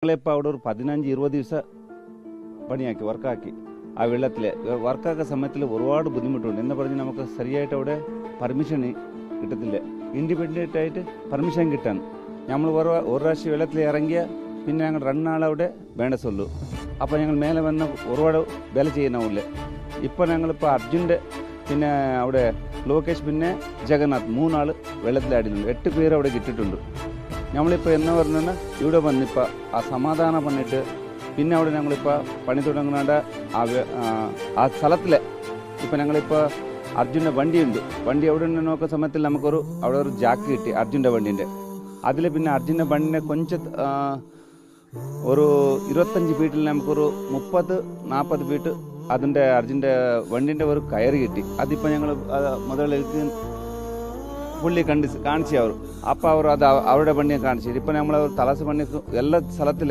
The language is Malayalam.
ഞങ്ങളിപ്പോൾ അവിടെ ഒരു 15-20 ദിവസം പണിയാക്കി വർക്കാക്കി ആ വെള്ളത്തിൽ വർക്കാക്കുന്ന സമയത്തിൽ ഒരുപാട് ബുദ്ധിമുട്ടുണ്ട്. എന്ന് പറഞ്ഞ് നമുക്ക് ശരിയായിട്ട് അവിടെ പെർമിഷൻ കിട്ടത്തില്ല. ഇൻഡിപെൻഡൻ്റ് ആയിട്ട് പെർമിഷൻ കിട്ടാൻ നമ്മൾ ഒരു പ്രാവശ്യം വെള്ളത്തിൽ ഇറങ്ങിയ പിന്നെ ഞങ്ങൾ രണ്ടാളവിടെ വേണ്ട സൊല്ലു. അപ്പോൾ ഞങ്ങൾ മേലെ വന്ന് ഒരുപാട് വില ചെയ്യണമില്ല. ഇപ്പോൾ ഞങ്ങളിപ്പോൾ അർജുൻ്റെ പിന്നെ അവിടെ ലോകേഷ് പിന്നെ ജഗന്നാഥ് 3 ആൾ വെള്ളത്തിലാടിയിട്ടുണ്ട്. 8 പേര് അവിടെ കിട്ടിയിട്ടുണ്ട്. നമ്മളിപ്പോൾ എന്ന് പറഞ്ഞാൽ ഇവിടെ വന്നിപ്പോൾ ആ സമാധാനം പണിട്ട് പിന്നെ അവിടെ ഞങ്ങളിപ്പോൾ പണി തുടങ്ങുന്ന ആ സ്ഥലത്തിൽ ഇപ്പം ഞങ്ങളിപ്പോൾ അർജുൻ്റെ വണ്ടിയുണ്ട്. വണ്ടി അവിടെ നിന്ന് നോക്കുന്ന സമയത്തിൽ നമുക്കൊരു അവിടെ ഒരു ജാക്ക് കിട്ടി അർജുൻ്റെ വണ്ടീൻ്റെ. അതിൽ പിന്നെ അർജുൻ്റെ വണ്ടിനെ കൊഞ്ചം ഒരു 25 ഫീറ്റിൽ നമുക്കൊരു 30-40 ഫീറ്റ് അതിൻ്റെ അർജുൻ്റെ വണ്ടീൻ്റെ ഒരു കയറ് കിട്ടി. അതിപ്പോൾ ഞങ്ങൾ മുതലേക്ക് പുള്ളി കാണിച്ചു അവർ. അപ്പോൾ അവർ അത് അവരുടെ വണ്ടിയെ കാണിച്ചു. ഇപ്പം നമ്മൾ തലസ് പണി എല്ലാ സ്ഥലത്തിലും